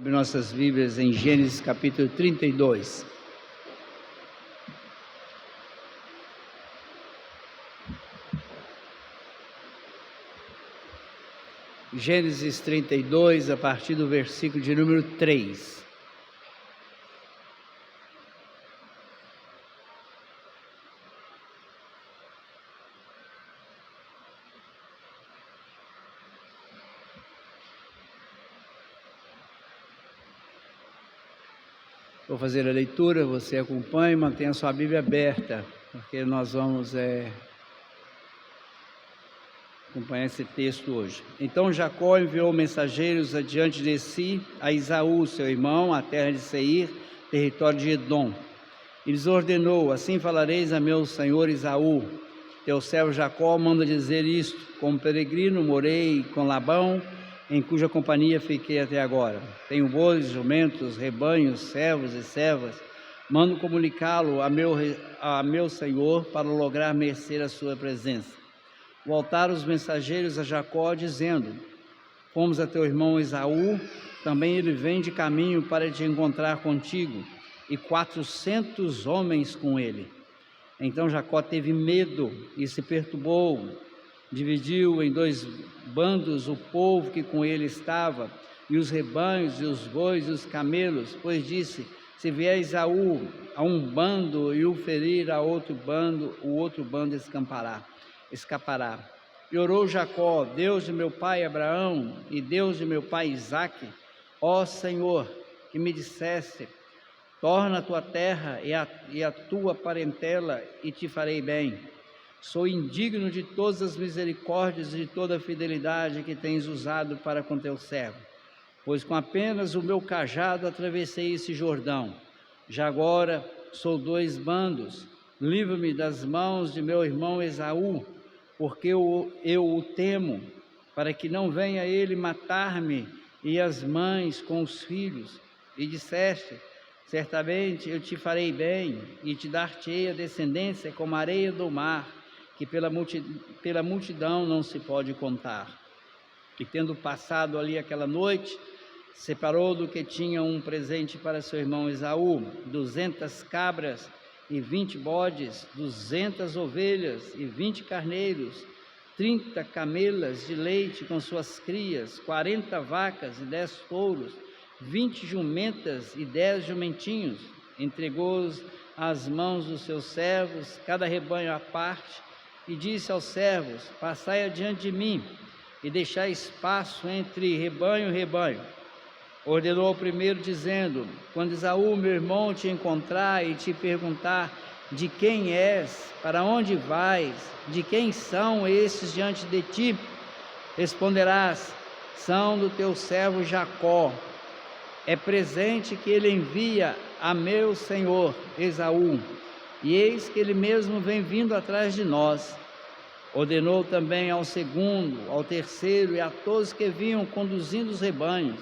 Abre nossas Bíblias em Gênesis capítulo 32. Gênesis 32, a partir do versículo de número 3. Vou fazer a leitura, você acompanha e mantenha a sua Bíblia aberta, porque nós vamos acompanhar esse texto hoje. Então Jacó enviou mensageiros adiante de si a Esaú, seu irmão, à terra de Seir, território de Edom. E lhes ordenou: assim falareis a meu senhor Esaú, teu servo Jacó manda dizer isto: como peregrino morei com Labão, em cuja companhia fiquei até agora. Tenho bois, jumentos, rebanhos, servos e servas. Mando comunicá-lo a meu senhor para lograr merecer a sua presença. Voltaram os mensageiros a Jacó, dizendo: fomos a teu irmão Esaú, também ele vem de caminho para te encontrar contigo, e 400 homens com ele. Então Jacó teve medo e se perturbou, dividiu em 2 bandos o povo que com ele estava, e os rebanhos, e os bois, e os camelos, pois disse: se vier Esaú a um bando e o ferir a outro bando, o outro bando escapará. E orou Jacó: Deus de meu pai Abraão e Deus de meu pai Isaque, ó Senhor, que me disseste: torna a tua terra e a tua parentela, e te farei bem. Sou indigno de todas as misericórdias e de toda a fidelidade que tens usado para com teu servo, pois com apenas o meu cajado atravessei esse Jordão. Já agora sou 2 bandos. Livra-me das mãos de meu irmão Esaú, porque eu o temo, para que não venha ele matar-me e as mães com os filhos. E disseste: certamente eu te farei bem, e te dar-te-ei a descendência como a areia do mar, que pela multidão não se pode contar. E tendo passado ali aquela noite, separou do que tinha um presente para seu irmão Esaú, 200 cabras e 20 bodes, 200 ovelhas e 20 carneiros, 30 camelas de leite com suas crias, 40 vacas e 10 touros, 20 jumentas e 10 jumentinhos. Entregou-os às mãos dos seus servos, cada rebanho à parte, e disse aos servos: passai adiante de mim e deixai espaço entre rebanho e rebanho. Ordenou ao primeiro, dizendo: quando Esaú, meu irmão, te encontrar e te perguntar: de quem és, para onde vais, de quem são estes diante de ti, responderás: são do teu servo Jacó. É presente que ele envia a meu senhor Esaú, e eis que ele mesmo vem vindo atrás de nós. Ordenou também ao segundo, ao terceiro e a todos que vinham conduzindo os rebanhos: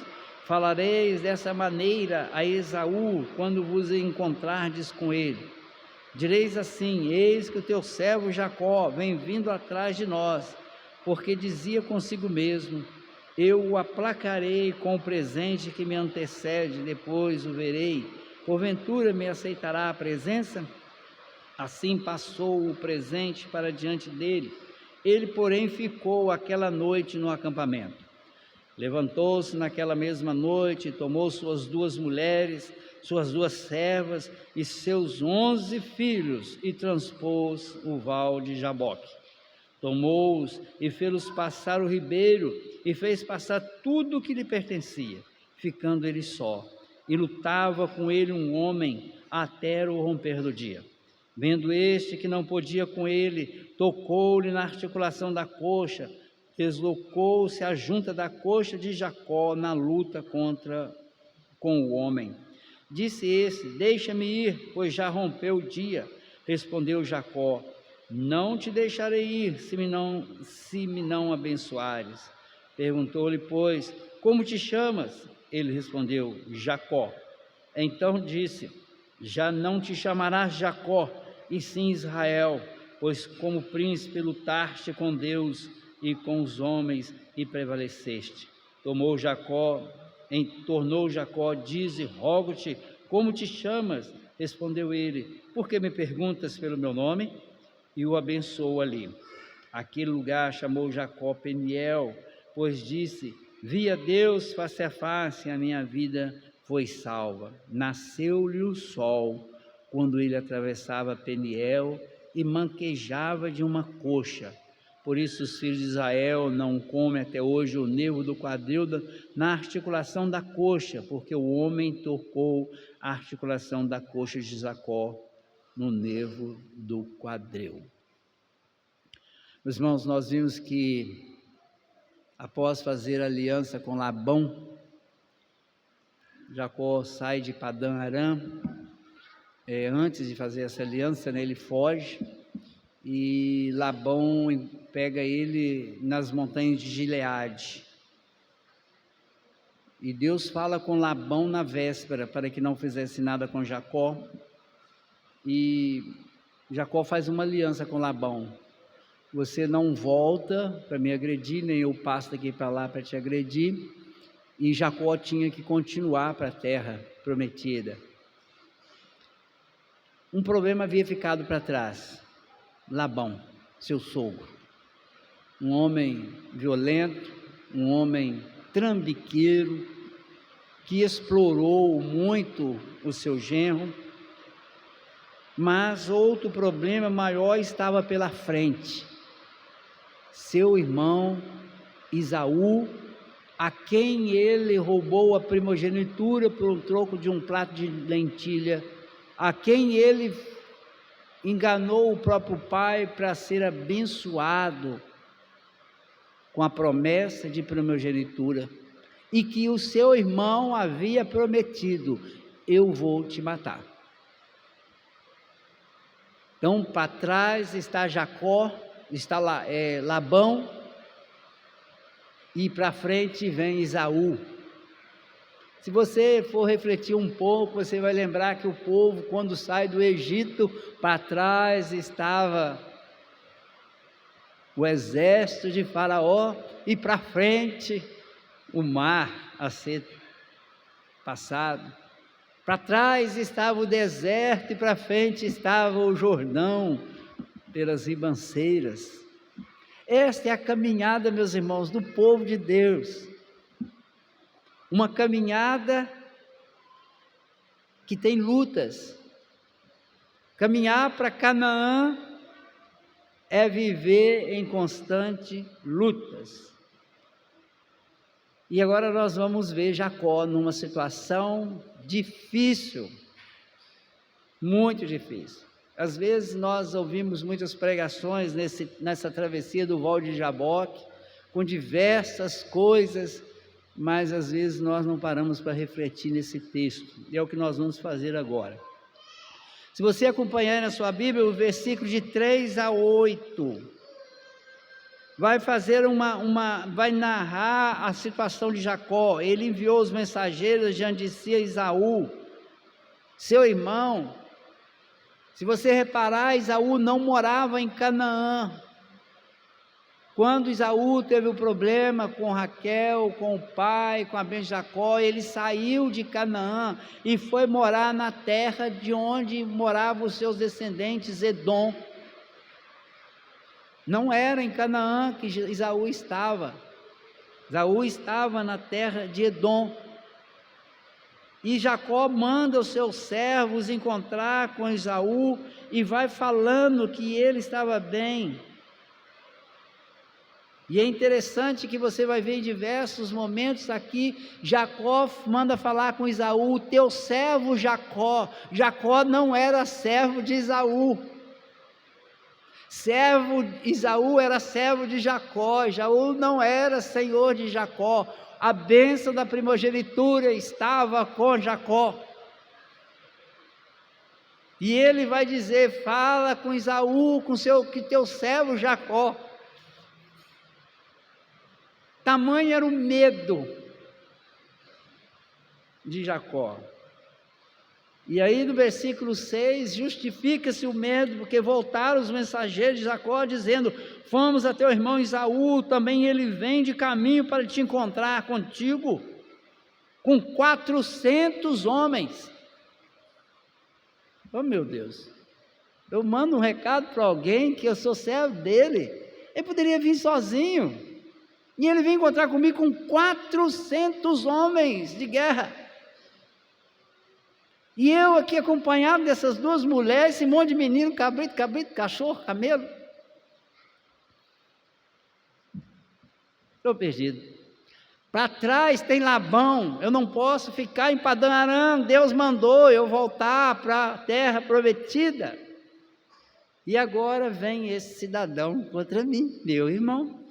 falareis dessa maneira a Esaú quando vos encontrardes com ele. Direis assim: eis que o teu servo Jacó vem vindo atrás de nós, porque dizia consigo mesmo: eu o aplacarei com o presente que me antecede, depois o verei, porventura me aceitará a presença? Assim passou o presente para diante dele. Ele, porém, ficou aquela noite no acampamento. Levantou-se naquela mesma noite, tomou suas 2 mulheres, suas 2 servas e seus 11 filhos, e transpôs o val de Jaboque. Tomou-os e fê-los passar o ribeiro, e fez passar tudo o que lhe pertencia, ficando ele só. E lutava com ele um homem até o romper do dia. Vendo este que não podia com ele, tocou-lhe na articulação da coxa, deslocou-se a junta da coxa de Jacó na luta com o homem. Disse esse: deixa-me ir, pois já rompeu o dia. Respondeu Jacó: não te deixarei ir, se me não abençoares. Perguntou-lhe, pois: como te chamas? Ele respondeu: Jacó. Então disse: já não te chamarás Jacó, e sim Israel, pois como príncipe lutaste com Deus e com os homens e prevaleceste. Tomou Jacó Tornou Jacó, dize, rogo-te, como te chamas? Respondeu ele, por que me perguntas pelo meu nome? E o abençoou ali. Aquele lugar chamou Jacó Peniel, pois disse, vi a Deus face a face, a minha vida foi salva. Nasceu-lhe o sol, quando ele atravessava Peniel e manquejava de uma coxa. Por isso os filhos de Israel não comem até hoje o nervo do quadril na articulação da coxa, porque o homem tocou a articulação da coxa de Jacó no nervo do quadril. Meus irmãos, nós vimos que após fazer aliança com Labão, Jacó sai de Padã Arã. Antes de fazer essa aliança, né, ele foge e Labão pega ele nas montanhas de Gileade. E Deus fala com Labão na véspera para que não fizesse nada com Jacó. E Jacó faz uma aliança com Labão. Você não volta para me agredir, nem eu passo daqui para lá para te agredir. E Jacó tinha que continuar para a terra prometida. Um problema havia ficado para trás. Labão, seu sogro, um homem violento, um homem trambiqueiro, que explorou muito o seu genro, mas outro problema maior estava pela frente. Seu irmão Esaú, a quem ele roubou a primogenitura por um troco de um prato de lentilha, a quem ele enganou o próprio pai para ser abençoado com a promessa de primogenitura, e que o seu irmão havia prometido, eu vou te matar. Então para trás está Jacó, está Labão, e para frente vem Esaú. Se você for refletir um pouco, você vai lembrar que o povo, quando sai do Egito, para trás estava o exército de Faraó e para frente o mar a ser passado. Para trás estava o deserto e para frente estava o Jordão pelas ribanceiras. Esta é a caminhada, meus irmãos, do povo de Deus. Uma caminhada que tem lutas. Caminhar para Canaã é viver em constante lutas. E agora nós vamos ver Jacó numa situação difícil, muito difícil. Às vezes nós ouvimos muitas pregações nessa travessia do Val de Jaboque, com diversas coisas, mas às vezes nós não paramos para refletir nesse texto, e é o que nós vamos fazer agora. Se você acompanhar na sua Bíblia, o versículo de 3 a 8, vai narrar a situação de Jacó. Ele enviou os mensageiros diante de si a Esaú, seu irmão. Se você reparar, Esaú não morava em Canaã. Quando Esaú teve o problema com Raquel, com o pai, com a bênção de Jacó, ele saiu de Canaã e foi morar na terra de onde moravam os seus descendentes, Edom. Não era em Canaã que Esaú estava. Esaú estava na terra de Edom. E Jacó manda os seus servos encontrar com Esaú e vai falando que ele estava bem. E é interessante que você vai ver em diversos momentos aqui, Jacó manda falar com Esaú, teu servo Jacó. Jacó não era servo de Esaú. Esaú era servo de Jacó. Esaú não era senhor de Jacó. A bênção da primogenitura estava com Jacó. E ele vai dizer, fala com Esaú, que teu servo Jacó. Tamanho era o medo de Jacó. E aí no versículo 6, justifica-se o medo, porque voltaram os mensageiros de Jacó, dizendo, fomos a teu irmão Esaú, também ele vem de caminho para te encontrar contigo. com 400 homens. Oh meu Deus, eu mando um recado para alguém que eu sou servo dele, ele poderia vir sozinho, e ele vem encontrar comigo com 400 homens de guerra, e eu aqui acompanhado dessas duas mulheres, esse monte de menino, cabrito, cachorro, camelo. Estou perdido. Para trás tem Labão, eu não posso ficar em Padã Arã, Deus mandou eu voltar para a terra prometida. E agora vem esse cidadão contra mim, meu irmão.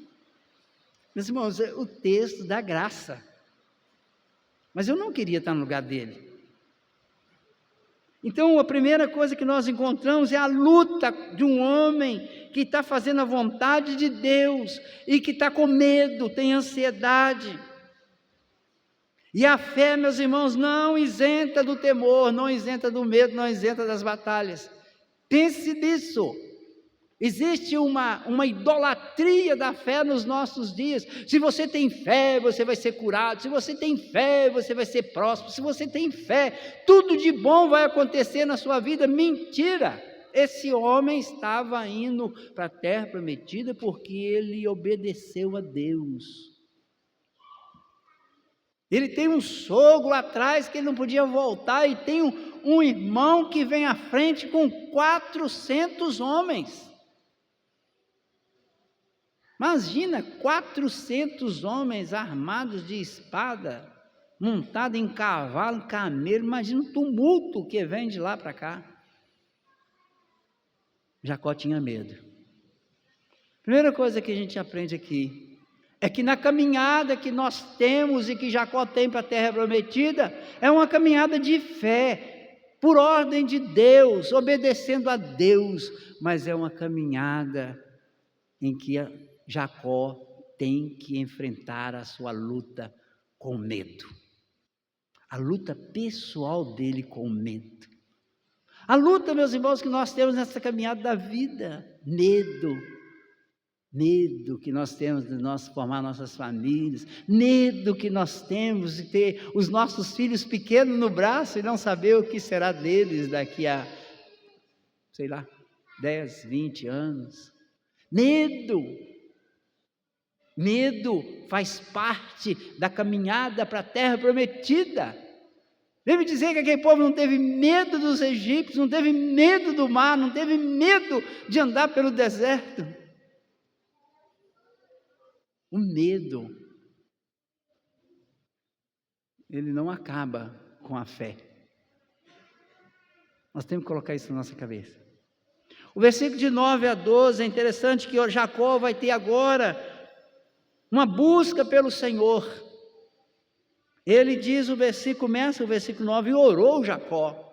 Meus irmãos, é o texto da graça. Mas eu não queria estar no lugar dele. Então a primeira coisa que nós encontramos é a luta de um homem que está fazendo a vontade de Deus e que está com medo, tem ansiedade. E a fé, meus irmãos, não isenta do temor, não isenta do medo, não isenta das batalhas. Pense nisso. Existe uma idolatria da fé nos nossos dias. Se você tem fé, você vai ser curado. Se você tem fé, você vai ser próspero. Se você tem fé, tudo de bom vai acontecer na sua vida. Mentira! Esse homem estava indo para a terra prometida porque ele obedeceu a Deus. Ele tem um sogro atrás que ele não podia voltar, e tem um irmão que vem à frente com 400 homens. Imagina 400 homens armados de espada, montados em cavalo, camelo. Imagina o tumulto que vem de lá para cá. Jacó tinha medo. Primeira coisa que a gente aprende aqui é que na caminhada que nós temos e que Jacó tem para a terra prometida, é uma caminhada de fé, por ordem de Deus, obedecendo a Deus, mas é uma caminhada em que Jacó tem que enfrentar a sua luta com medo, a luta pessoal dele com medo, a luta, meus irmãos, que nós temos nessa caminhada da vida, medo que nós temos de nós formar nossas famílias, medo que nós temos de ter os nossos filhos pequenos no braço e não saber o que será deles daqui a, 10, 20 anos, medo faz parte da caminhada para a terra prometida. Deve dizer que aquele povo não teve medo dos egípcios, não teve medo do mar, não teve medo de andar pelo deserto. O medo, ele não acaba com a fé. Nós temos que colocar isso na nossa cabeça. O versículo de 9 a 12 é interessante, que Jacó vai ter agora uma busca pelo Senhor. Ele diz, começa o versículo 9, e orou Jacó.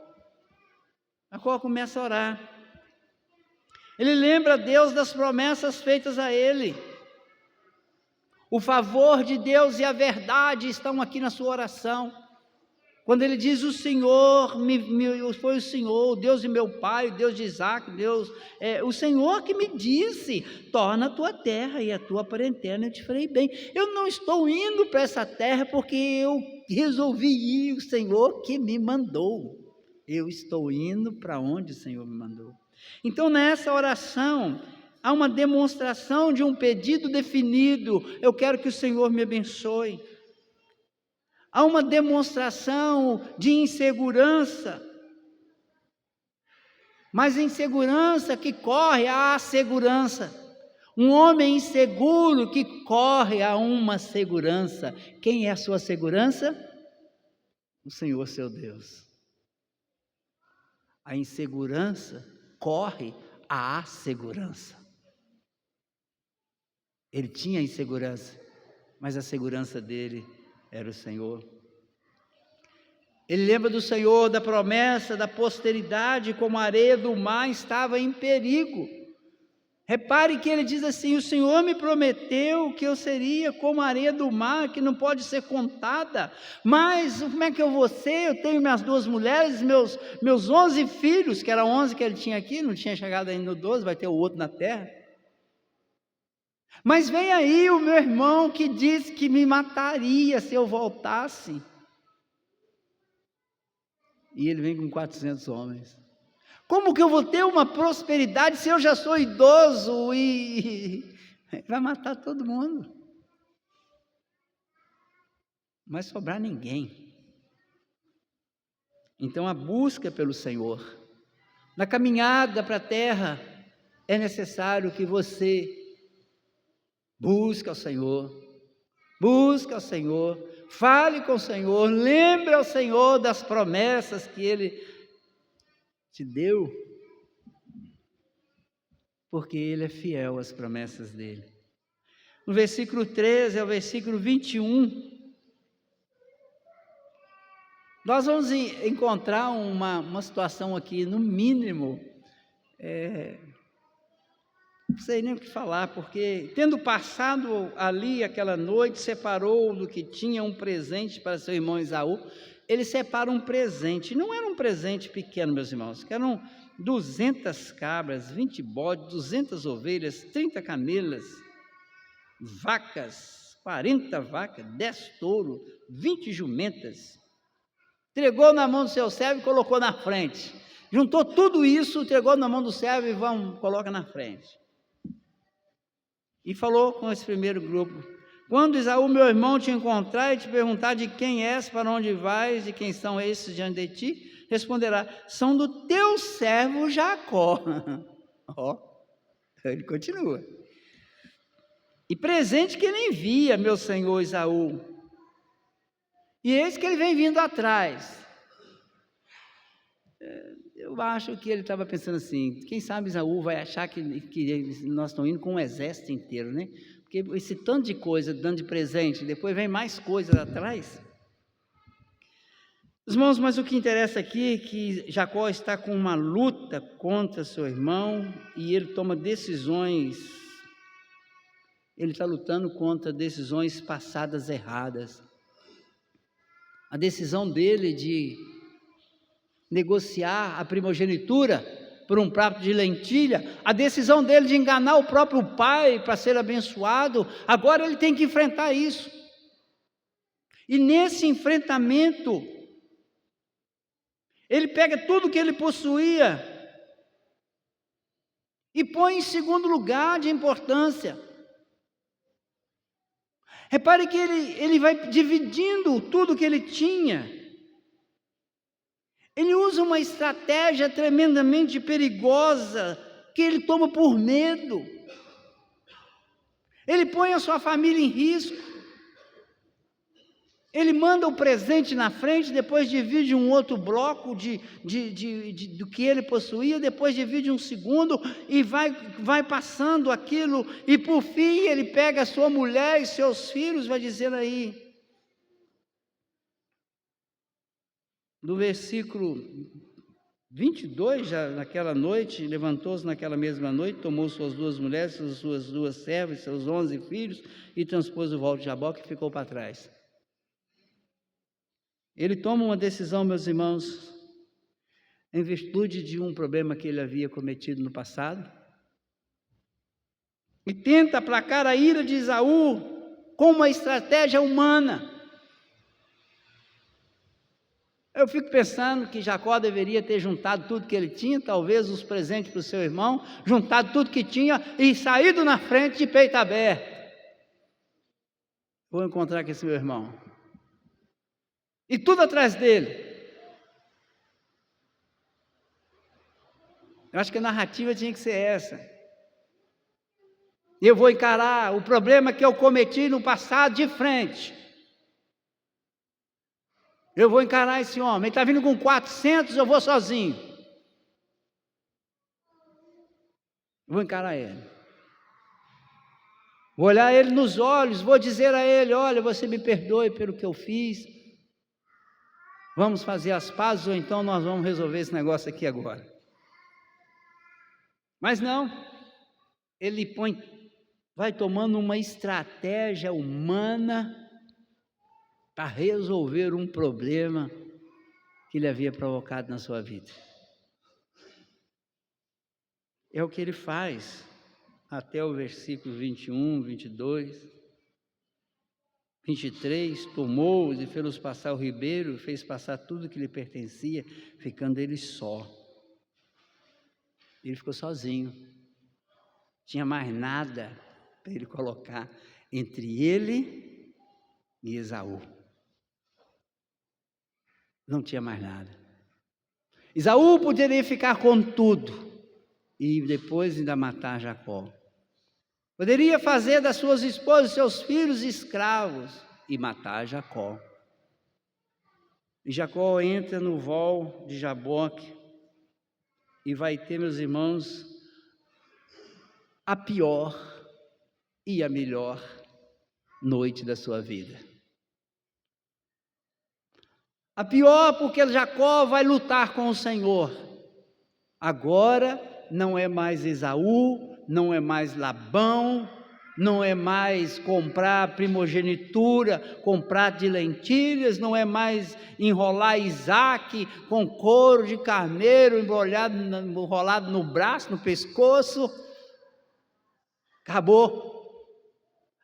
Jacó começa a orar. Ele lembra a Deus das promessas feitas a ele. O favor de Deus e a verdade estão aqui na sua oração. Quando ele diz, o Senhor, foi o Senhor, o Deus de meu pai, o Deus de Isaac, o Senhor que me disse, torna a tua terra e a tua parentela, eu te farei bem. Eu não estou indo para essa terra porque eu resolvi ir, o Senhor que me mandou. Eu estou indo para onde o Senhor me mandou. Então nessa oração, há uma demonstração de um pedido definido. Eu quero que o Senhor me abençoe. Há uma demonstração de insegurança, mas insegurança que corre à segurança. Um homem inseguro que corre a uma segurança. Quem é a sua segurança? O Senhor seu Deus. A insegurança corre à segurança. Ele tinha insegurança, mas a segurança dele era o Senhor. Ele lembra do Senhor, da promessa, da posteridade, como a areia do mar estava em perigo. Repare que ele diz assim, o Senhor me prometeu que eu seria como a areia do mar, que não pode ser contada, mas como é que eu vou ser? Eu tenho minhas 2 mulheres, meus 11 filhos, que era 11 que ele tinha aqui, não tinha chegado ainda no 12, vai ter o outro na terra. Mas vem aí o meu irmão que disse que me mataria se eu voltasse. E ele vem com 400 homens. Como que eu vou ter uma prosperidade se eu já sou idoso e vai matar todo mundo? Não vai sobrar ninguém. Então a busca pelo Senhor, na caminhada para a terra, é necessário que você busque ao Senhor, fale com o Senhor, lembre ao Senhor das promessas que Ele te deu, porque Ele é fiel às promessas dEle. No versículo 13 ao versículo 21, nós vamos encontrar uma situação aqui, no mínimo, não sei nem o que falar, porque tendo passado ali aquela noite, separou do que tinha um presente para seu irmão Esaú. Ele separa um presente, não era um presente pequeno, meus irmãos, que eram 200 cabras, 20 bodes, 200 ovelhas, 30 camelas, vacas, 40 vacas, 10 touros, 20 jumentas. Entregou na mão do seu servo e colocou na frente. Juntou tudo isso, entregou na mão do servo e coloca na frente. E falou com esse primeiro grupo: quando Esaú, meu irmão, te encontrar e te perguntar de quem és, para onde vais, de quem são esses diante de ti, responderá: são do teu servo Jacó. Ó, ele continua. E presente que ele envia, meu senhor Esaú. E eis que ele vem vindo atrás. Eu acho que ele estava pensando assim: quem sabe Esaú vai achar que nós estamos indo com um exército inteiro, né? Porque esse tanto de coisa, dando de presente, depois vem mais coisas atrás. Irmãos, mas o que interessa aqui é que Jacó está com uma luta contra seu irmão e ele toma decisões. Ele está lutando contra decisões passadas erradas. A decisão dele de negociar a primogenitura por um prato de lentilha, a decisão dele de enganar o próprio pai para ser abençoado, agora ele tem que enfrentar isso. E nesse enfrentamento, ele pega tudo que ele possuía e põe em segundo lugar de importância. Repare que ele vai dividindo tudo que ele tinha. Ele usa uma estratégia tremendamente perigosa, que ele toma por medo. Ele põe a sua família em risco. Ele manda o presente na frente, depois divide um outro bloco do que ele possuía, depois divide um segundo e vai passando aquilo, e por fim ele pega a sua mulher e seus filhos, vai dizer aí, no versículo 22, já naquela noite, levantou-se naquela mesma noite, tomou suas 2 mulheres, suas 2 servas, seus 11 filhos, e transpôs o vale de Jaboque e ficou para trás. Ele toma uma decisão, meus irmãos, em virtude de um problema que ele havia cometido no passado, e tenta aplacar a ira de Esaú com uma estratégia humana. Eu fico pensando que Jacó deveria ter juntado tudo que ele tinha, talvez os presentes para o seu irmão, juntado tudo que tinha e saído na frente de peito aberto. Vou encontrar com esse meu irmão. E tudo atrás dele. Eu acho que a narrativa tinha que ser essa. Eu vou encarar o problema que eu cometi no passado de frente. Eu vou encarar esse homem. Ele está vindo com 400, eu vou sozinho. Eu vou encarar ele. Vou olhar ele nos olhos, vou dizer a ele: olha, você me perdoe pelo que eu fiz. Vamos fazer as pazes ou então nós vamos resolver esse negócio aqui agora. Mas não, ele vai tomando uma estratégia humana para resolver um problema que ele havia provocado na sua vida. É o que ele faz até o versículo 21, 22. 23, tomou-os e fez-los passar o ribeiro, fez passar tudo que lhe pertencia, ficando ele só. Ele ficou sozinho. Tinha mais nada para ele colocar entre ele e Esaú. Não tinha mais nada. Esaú poderia ficar com tudo e depois ainda matar Jacó. Poderia fazer das suas esposas e seus filhos escravos e matar Jacó. E Jacó entra no val de Jaboque e vai ter, meus irmãos, a pior e a melhor noite da sua vida. A pior porque Jacó vai lutar com o Senhor. Agora não é mais Esaú, não é mais Labão, não é mais comprar primogenitura com prato de lentilhas, não é mais enrolar Isaac com couro de carneiro enrolado no braço, no pescoço.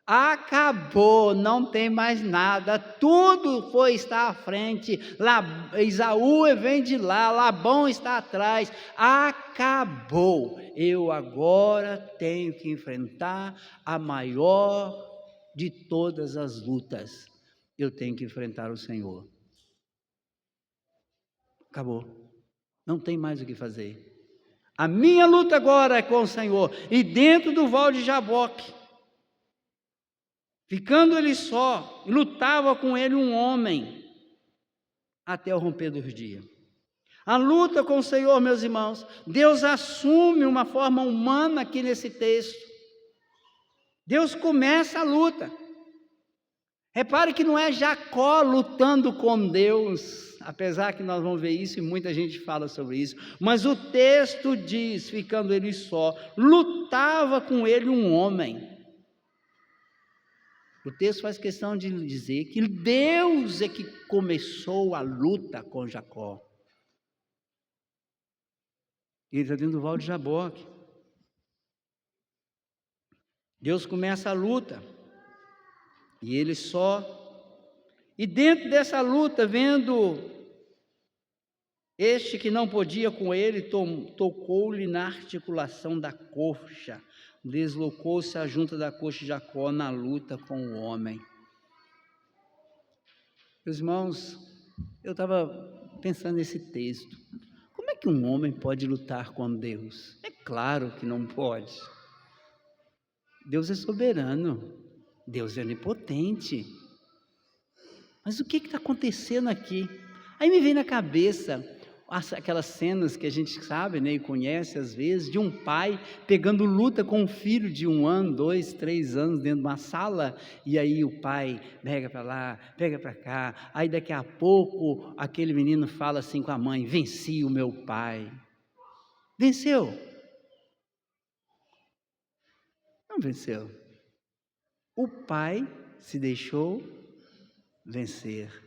Acabou, não tem mais nada, tudo está à frente. Esaú vem de lá, Labão está atrás, acabou. Eu agora tenho que enfrentar a maior de todas as lutas. Eu tenho que enfrentar o Senhor. Acabou, não tem mais o que fazer. A minha luta agora é com o Senhor. E dentro do val de Jaboque, ficando ele só, lutava com ele um homem, até o romper dos dias. A luta com o Senhor, meus irmãos, Deus assume uma forma humana aqui nesse texto. Deus começa a luta. Repare que não é Jacó lutando com Deus, apesar que nós vamos ver isso e muita gente fala sobre isso, mas o texto diz, ficando ele só, lutava com ele um homem. O texto faz questão de dizer que Deus é que começou a luta com Jacó. Ele está dentro do val de Jaboque. Deus começa a luta. E ele só. E dentro dessa luta, vendo este que não podia com ele, tocou-lhe na articulação da coxa. Deslocou-se a junta da coxa de Jacó na luta com o homem. Meus irmãos, eu estava pensando nesse texto. Como é que um homem pode lutar com Deus? É claro que não pode. Deus é soberano. Deus é onipotente. Mas o que está acontecendo aqui? Aí me vem na cabeça aquelas cenas que a gente sabe, né, e conhece às vezes, de um pai pegando luta com um filho de 1 ano, 2, 3 anos dentro de uma sala, e aí o pai pega para lá, pega para cá, aí daqui a pouco aquele menino fala assim com a mãe: venci o meu pai. Venceu? Não venceu. O pai se deixou vencer.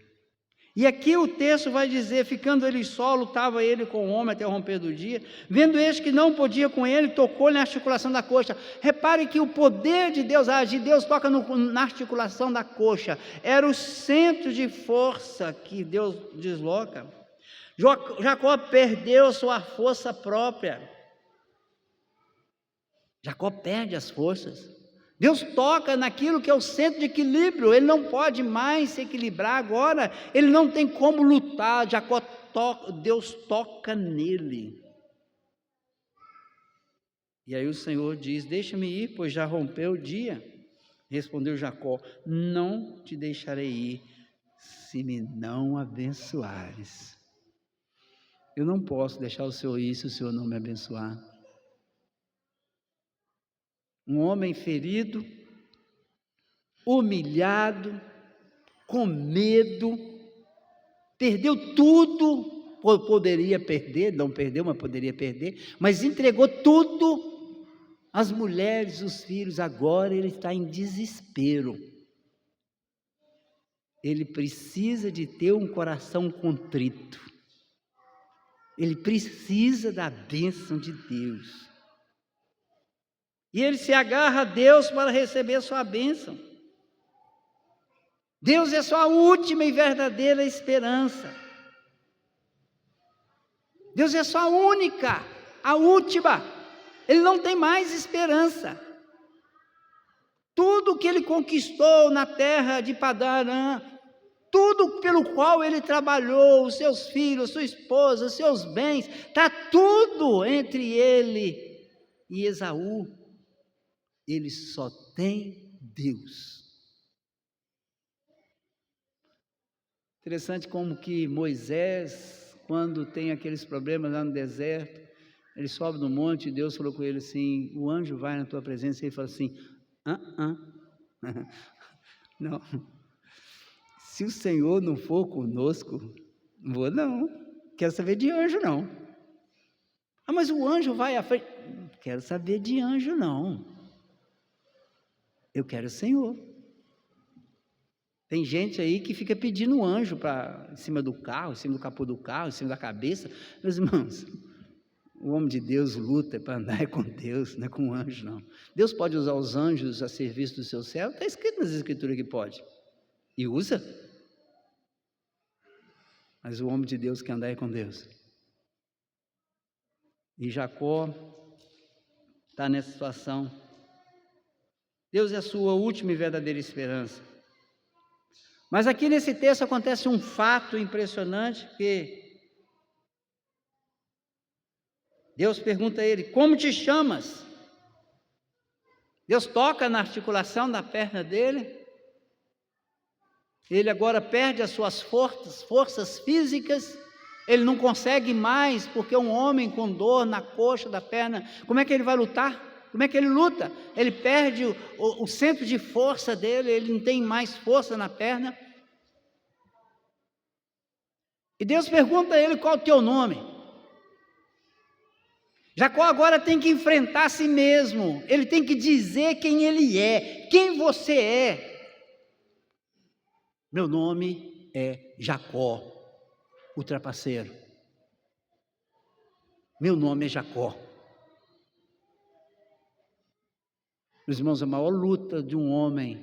E aqui o texto vai dizer, ficando ele só, lutava ele com o homem até o romper do dia, vendo este que não podia com ele, tocou na articulação da coxa. Repare que o poder de Deus age, Deus toca na articulação da coxa, era o centro de força que Deus desloca. Jacó perdeu sua força própria. Jacó perde as forças. Deus toca naquilo que é o centro de equilíbrio, ele não pode mais se equilibrar agora, ele não tem como lutar. Deus toca nele. E aí o Senhor diz: deixa-me ir, pois já rompeu o dia. Respondeu Jacó: não te deixarei ir, se me não abençoares. Eu não posso deixar o Senhor ir se o Senhor não me abençoar. Um homem ferido, humilhado, com medo, perdeu tudo, poderia perder, não perdeu, mas poderia perder, mas entregou tudo, as mulheres, os filhos. Agora ele está em desespero. Ele precisa de ter um coração contrito, ele precisa da bênção de Deus. E ele se agarra a Deus para receber sua bênção. Deus é sua última e verdadeira esperança. Deus é sua única, a última. Ele não tem mais esperança. Tudo que ele conquistou na terra de Padã-Arã, tudo pelo qual ele trabalhou, os seus filhos, sua esposa, os seus bens, está tudo entre ele e Esaú. Ele só tem Deus. Interessante como que Moisés, quando tem aqueles problemas lá no deserto, ele sobe no monte e Deus falou com ele assim, o anjo vai na tua presença, e ele fala assim, não, se o Senhor não for conosco, não vou não, quero saber de anjo não. Mas o anjo vai à frente, não quero saber de anjo não, eu quero o Senhor. Tem gente aí que fica pedindo anjo em cima do carro, em cima do capô do carro, em cima da cabeça. Meus irmãos, o homem de Deus luta para andar com Deus, não é com anjo não. Deus pode usar os anjos a serviço do seu céu, está escrito nas escrituras que pode, e usa. Mas o homem de Deus quer andar com Deus. E Jacó está nessa situação. Deus é a sua última e verdadeira esperança. Mas aqui nesse texto acontece um fato impressionante, que Deus pergunta a ele, como te chamas? Deus toca na articulação da perna dele, ele agora perde as suas forças físicas, ele não consegue mais, porque um homem com dor na coxa da perna, como é que ele vai lutar? Como é que ele luta? Ele perde o centro de força dele, ele não tem mais força na perna. E Deus pergunta a ele, qual é o teu nome? Jacó agora tem que enfrentar a si mesmo, ele tem que dizer quem ele é, quem você é. Meu nome é Jacó, o trapaceiro. Meu nome é Jacó. Meus irmãos, a maior luta de um homem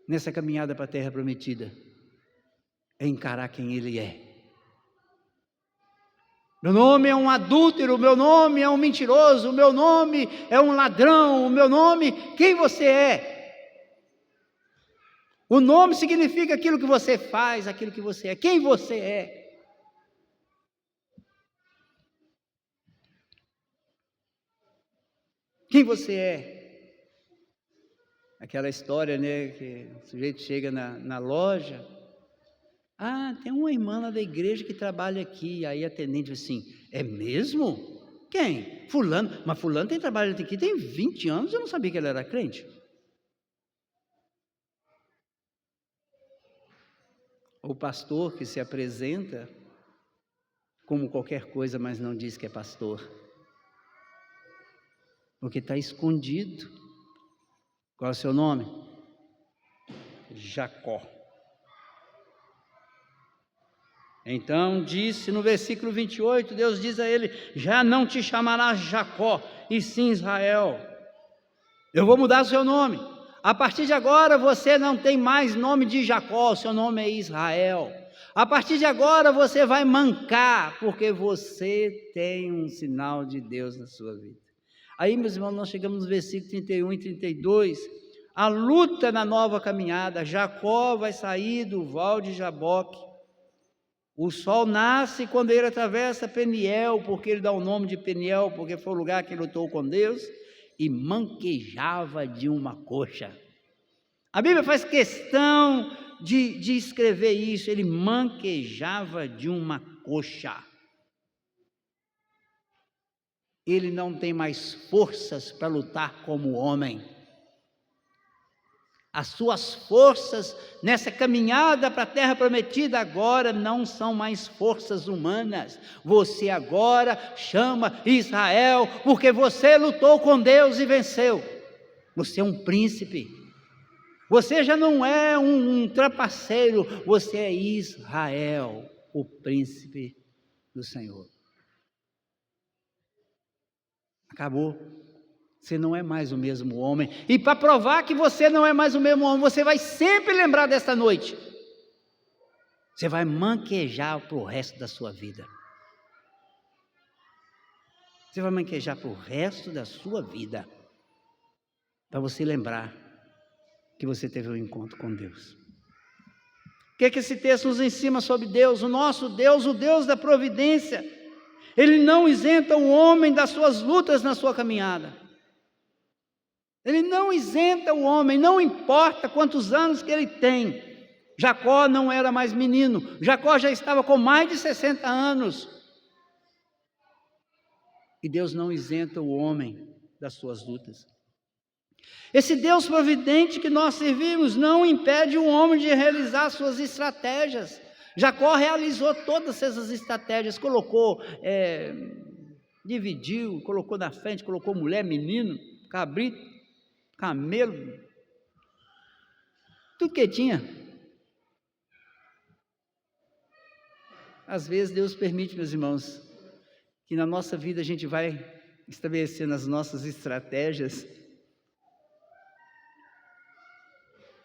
nessa caminhada para a terra prometida é encarar quem ele é. Meu nome é um adúltero, meu nome é um mentiroso, meu nome é um ladrão, meu nome, quem você é? O nome significa aquilo que você faz, aquilo que você é, quem você é. Quem você é? Aquela história, né, que o sujeito chega na loja, tem uma irmã lá da igreja que trabalha aqui, aí a atendente diz assim, é mesmo? Quem? Fulano, mas fulano tem trabalhado aqui, tem 20 anos, eu não sabia que ela era crente. O pastor que se apresenta como qualquer coisa, mas não diz que é pastor, porque está escondido. Qual é o seu nome? Jacó. Então disse no versículo 28, Deus diz a ele, já não te chamarás Jacó, e sim Israel. Eu vou mudar o seu nome. A partir de agora você não tem mais nome de Jacó, seu nome é Israel. A partir de agora você vai mancar, porque você tem um sinal de Deus na sua vida. Aí, meus irmãos, nós chegamos no versículo 31 e 32, a luta na nova caminhada. Jacó vai sair do val de Jaboque. O sol nasce quando ele atravessa Peniel, porque ele dá o nome de Peniel, porque foi o lugar que ele lutou com Deus, e manquejava de uma coxa. A Bíblia faz questão de escrever isso, ele manquejava de uma coxa. Ele não tem mais forças para lutar como homem. As suas forças nessa caminhada para a terra prometida agora não são mais forças humanas. Você agora chama Israel, porque você lutou com Deus e venceu. Você é um príncipe. Você já não é um trapaceiro, você é Israel, o príncipe do Senhor. Acabou. Você não é mais o mesmo homem. E para provar que você não é mais o mesmo homem, você vai sempre lembrar desta noite. Você vai manquejar para o resto da sua vida. Você vai manquejar para o resto da sua vida. Para você lembrar que você teve um encontro com Deus. O que esse texto nos ensina sobre Deus? O nosso Deus, o Deus da providência. Ele não isenta o homem das suas lutas na sua caminhada. Ele não isenta o homem, não importa quantos anos que ele tem. Jacó não era mais menino, Jacó já estava com mais de 60 anos. E Deus não isenta o homem das suas lutas. Esse Deus providente que nós servimos não impede o homem de realizar suas estratégias. Jacó realizou todas essas estratégias, dividiu, colocou na frente, colocou mulher, menino, cabrito, camelo, tudo que tinha. Às vezes Deus permite, meus irmãos, que na nossa vida a gente vai estabelecendo as nossas estratégias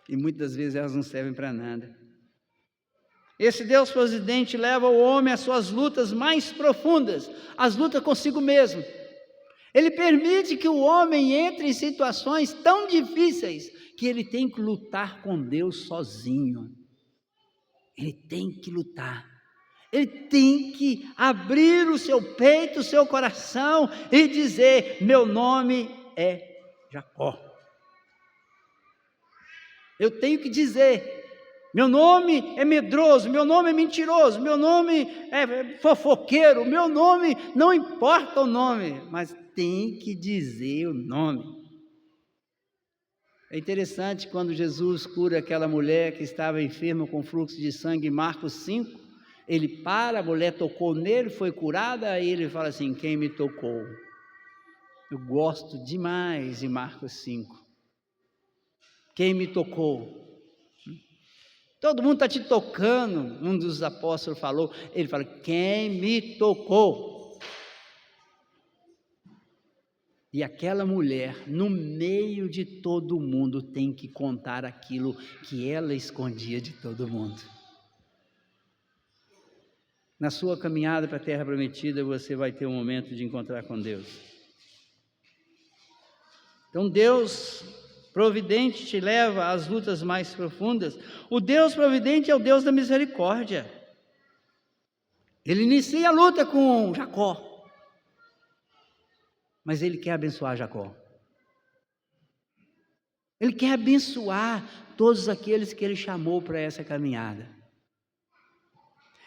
e muitas vezes elas não servem para nada. Esse Deus providente leva o homem às suas lutas mais profundas, as lutas consigo mesmo. Ele permite que o homem entre em situações tão difíceis que ele tem que lutar com Deus sozinho. Ele tem que lutar. Ele tem que abrir o seu peito, o seu coração e dizer: meu nome é Jacó. Eu tenho que dizer: meu nome é medroso, meu nome é mentiroso, meu nome é fofoqueiro, meu nome, não importa o nome, mas tem que dizer o nome. É interessante quando Jesus cura aquela mulher que estava enferma com fluxo de sangue, em Marcos 5, ele para, a mulher tocou nele, foi curada, aí ele fala assim: quem me tocou? Eu gosto demais de Marcos 5. Quem me tocou? Todo mundo está te tocando, um dos apóstolos falou, ele fala: quem me tocou? E aquela mulher, no meio de todo mundo, tem que contar aquilo que ela escondia de todo mundo. Na sua caminhada para a terra prometida, você vai ter um momento de encontrar com Deus. Então Deus providente te lva às lutas mais profundas. O Deus providente é o Deus da misericórdia. Ele inicia a luta com Jacó, mas ele quer abençoar Jacó. Ele quer abençoar todos aqueles que ele chamou para essa caminhada.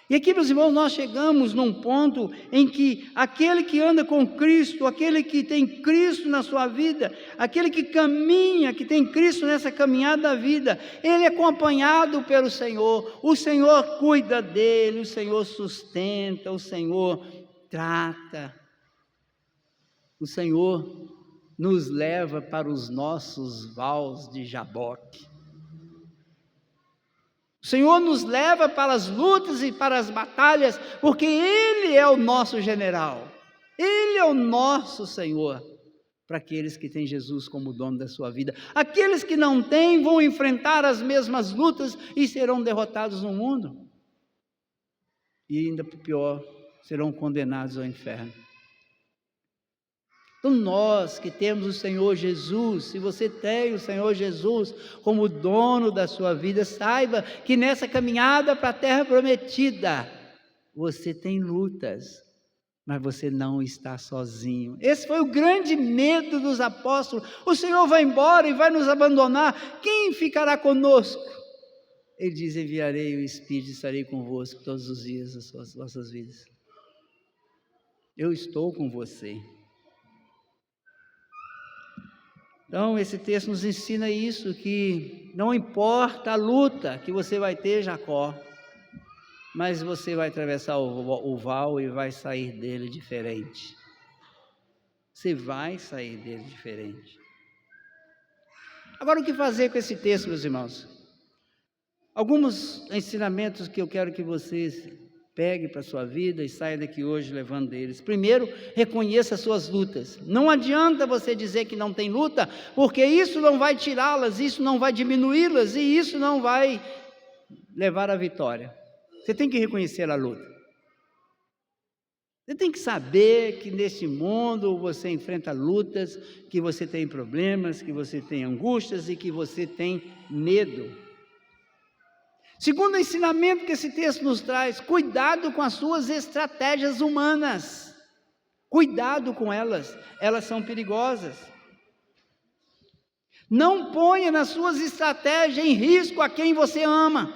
E aqui, meus irmãos, nós chegamos num ponto em que aquele que anda com Cristo, aquele que tem Cristo na sua vida, aquele que caminha, que tem Cristo nessa caminhada da vida, ele é acompanhado pelo Senhor, o Senhor cuida dele, o Senhor sustenta, o Senhor trata, o Senhor nos leva para os nossos vales de Jaboque. O Senhor nos leva para as lutas e para as batalhas, porque Ele é o nosso general, Ele é o nosso Senhor, para aqueles que têm Jesus como dono da sua vida. Aqueles que não têm vão enfrentar as mesmas lutas e serão derrotados no mundo, e ainda pior, serão condenados ao inferno. Então nós que temos o Senhor Jesus, se você tem o Senhor Jesus como dono da sua vida, saiba que nessa caminhada para a terra prometida, você tem lutas, mas você não está sozinho. Esse foi o grande medo dos apóstolos: o Senhor vai embora e vai nos abandonar, quem ficará conosco? Ele diz: enviarei o Espírito e estarei convosco todos os dias das vossas vidas. Eu estou com você. Então, esse texto nos ensina isso, que não importa a luta que você vai ter, Jacó, mas você vai atravessar o val e vai sair dele diferente. Você vai sair dele diferente. Agora, o que fazer com esse texto, meus irmãos? Alguns ensinamentos que eu quero que vocês pegue para a sua vida e saia daqui hoje levando eles. Primeiro, reconheça as suas lutas. Não adianta você dizer que não tem luta, porque isso não vai tirá-las, isso não vai diminuí-las e isso não vai levar à vitória. Você tem que reconhecer a luta. Você tem que saber que neste mundo você enfrenta lutas, que você tem problemas, que você tem angústias e que você tem medo. Segundo o ensinamento que esse texto nos traz, cuidado com as suas estratégias humanas. Cuidado com elas, elas são perigosas. Não ponha nas suas estratégias em risco a quem você ama.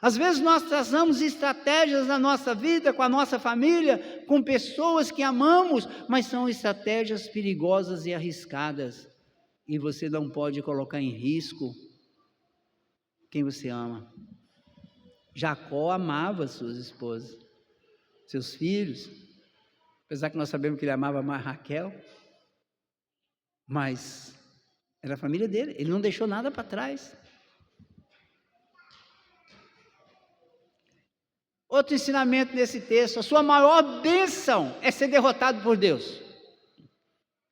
Às vezes nós traçamos estratégias na nossa vida, com a nossa família, com pessoas que amamos, mas são estratégias perigosas e arriscadas. E você não pode colocar em risco quem você ama. Jacó amava suas esposas, seus filhos, apesar que nós sabemos que ele amava mais Raquel, mas era a família dele, ele não deixou nada para trás. Outro ensinamento nesse texto, a sua maior bênção é ser derrotado por Deus.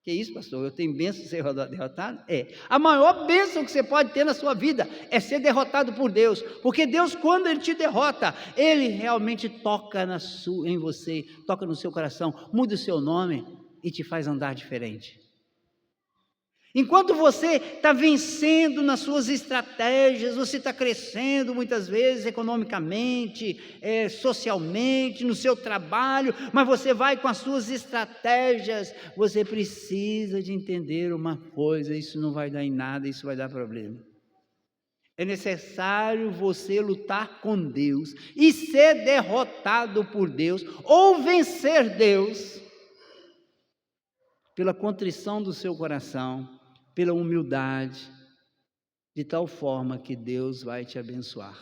Que isso, pastor? Eu tenho bênção de ser derrotado? É. A maior bênção que você pode ter na sua vida é ser derrotado por Deus. Porque Deus, quando Ele te derrota, Ele realmente toca em você, toca no seu coração, muda o seu nome e te faz andar diferente. Enquanto você está vencendo nas suas estratégias, você está crescendo muitas vezes economicamente, socialmente, no seu trabalho, mas você vai com as suas estratégias, você precisa de entender uma coisa, isso não vai dar em nada, isso vai dar problema. É necessário você lutar com Deus e ser derrotado por Deus, ou vencer Deus, pela contrição do seu coração, pela humildade, de tal forma que Deus vai te abençoar.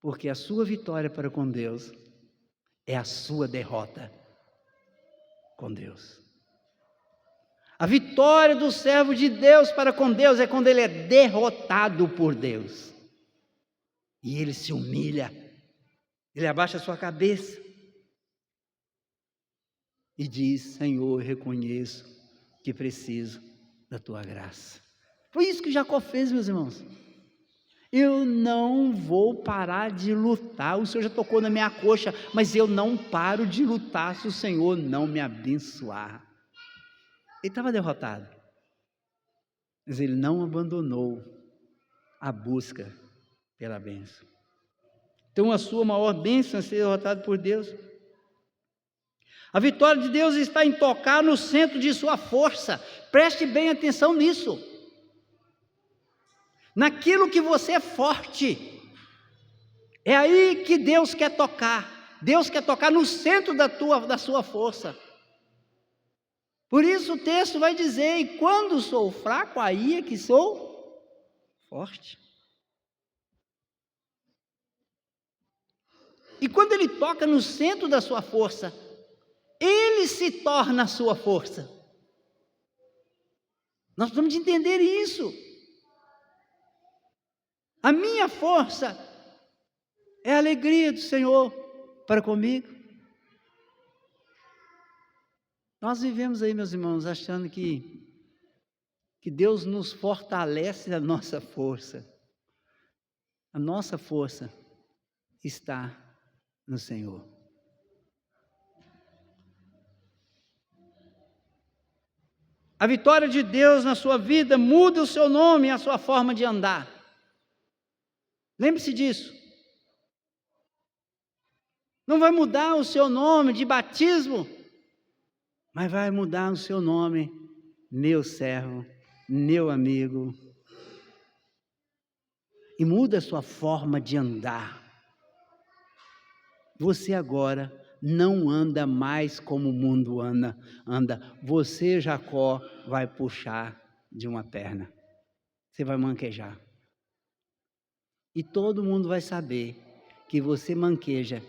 Porque a sua vitória para com Deus é a sua derrota com Deus. A vitória do servo de Deus para com Deus é quando ele é derrotado por Deus. E ele se humilha, ele abaixa a sua cabeça e diz: Senhor, eu reconheço que preciso da tua graça. Foi isso que Jacó fez, meus irmãos. Eu não vou parar de lutar, o Senhor já tocou na minha coxa, mas eu não paro de lutar se o Senhor não me abençoar. Ele estava derrotado, mas ele não abandonou a busca pela bênção. Então a sua maior bênção é ser derrotado por Deus. A vitória de Deus está em tocar no centro de sua força. Preste bem atenção nisso. Naquilo que você é forte. É aí que Deus quer tocar. Deus quer tocar no centro da sua força. Por isso o texto vai dizer: e quando sou fraco, aí é que sou forte. E quando ele toca no centro da sua força, ele se torna a sua força. Nós precisamos de entender isso. A minha força é a alegria do Senhor para comigo. Nós vivemos aí, meus irmãos, achando que Deus nos fortalece a nossa força. A nossa força está no Senhor. A vitória de Deus na sua vida muda o seu nome e a sua forma de andar. Lembre-se disso. Não vai mudar o seu nome de batismo, mas vai mudar o seu nome, meu servo, meu amigo. E muda a sua forma de andar. Você agora não anda mais como o mundo anda. Você, Jacó, vai puxar de uma perna. Você vai manquejar. E todo mundo vai saber que você manqueja,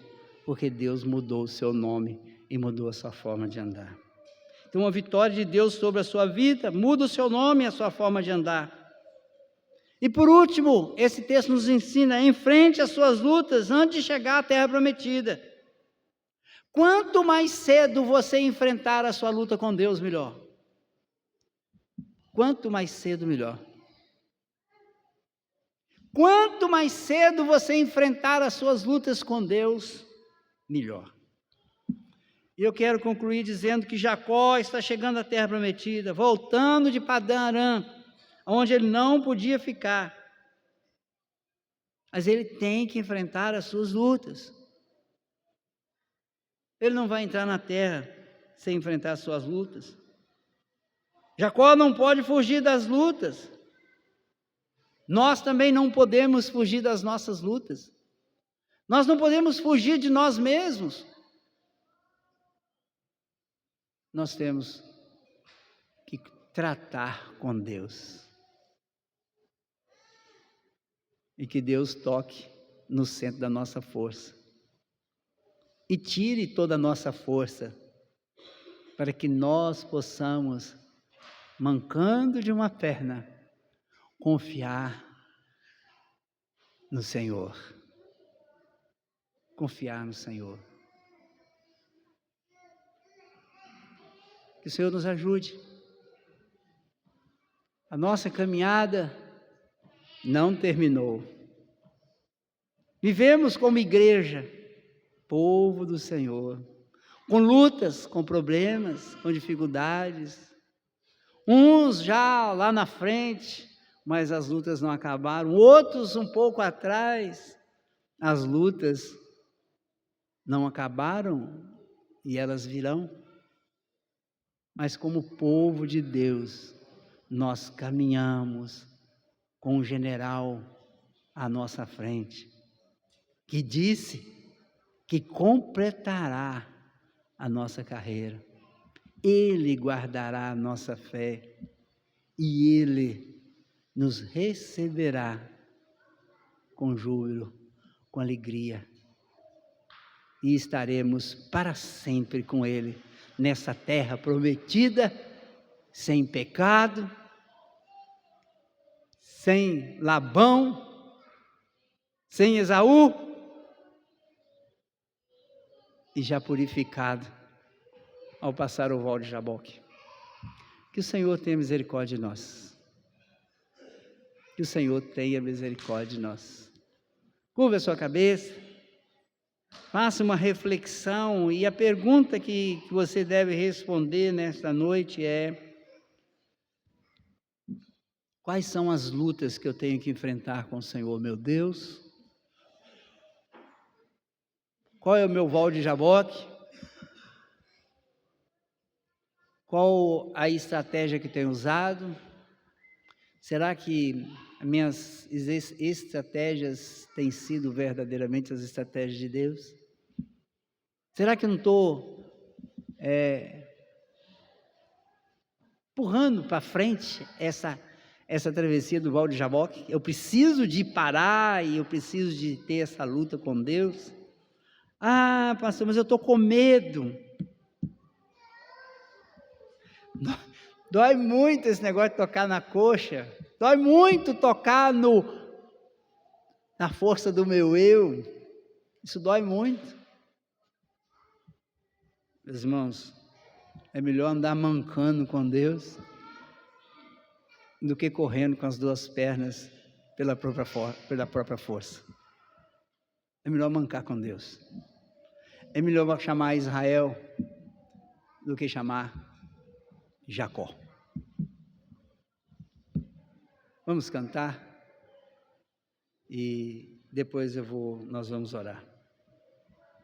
porque Deus mudou o seu nome e mudou a sua forma de andar. Então, a vitória de Deus sobre a sua vida muda o seu nome e a sua forma de andar. E por último, esse texto nos ensina: enfrente as suas lutas antes de chegar à terra prometida. Quanto mais cedo você enfrentar a sua luta com Deus, melhor. Quanto mais cedo, melhor. Quanto mais cedo você enfrentar as suas lutas com Deus, melhor. E eu quero concluir dizendo que Jacó está chegando à terra prometida, voltando de Padã Arã, onde ele não podia ficar. Mas ele tem que enfrentar as suas lutas. Ele não vai entrar na terra sem enfrentar as suas lutas. Jacó não pode fugir das lutas. Nós também não podemos fugir das nossas lutas. Nós não podemos fugir de nós mesmos. Nós temos que tratar com Deus. E que Deus toque no centro da nossa força. E tire toda a nossa força, para que nós possamos, mancando de uma perna, confiar no Senhor. Confiar no Senhor. Que o Senhor nos ajude. A nossa caminhada não terminou. Vivemos como igreja, povo do Senhor, com lutas, com problemas, com dificuldades. Uns já lá na frente, mas as lutas não acabaram. Outros um pouco atrás, as lutas não acabaram e elas virão. Mas como povo de Deus, nós caminhamos com um general à nossa frente, que disse que completará a nossa carreira. Ele guardará a nossa fé e Ele nos receberá com júbilo, com alegria. E estaremos para sempre com Ele, nessa terra prometida, sem pecado, sem Labão, sem Esaú, e já purificado ao passar o val de Jaboque. Que o Senhor tenha misericórdia de nós. Que o Senhor tenha misericórdia de nós. Curva a sua cabeça, faça uma reflexão, e a pergunta que você deve responder nesta noite é: quais são as lutas que eu tenho que enfrentar com o Senhor, meu Deus? Qual é o meu val de Jaboque? Qual a estratégia que tenho usado? Será que as minhas estratégias têm sido verdadeiramente as estratégias de Deus? Será que eu não estou empurrando para frente essa travessia do val de Jaboque? Eu preciso de parar e eu preciso de ter essa luta com Deus. Ah, pastor, mas eu estou com medo. Dói muito esse negócio de tocar na coxa. Dói muito tocar na força do meu eu. Isso dói muito. Meus irmãos, é melhor andar mancando com Deus do que correndo com as duas pernas pela própria força. É melhor mancar com Deus. É melhor chamar Israel do que chamar Jacó. Vamos cantar e depois nós vamos orar.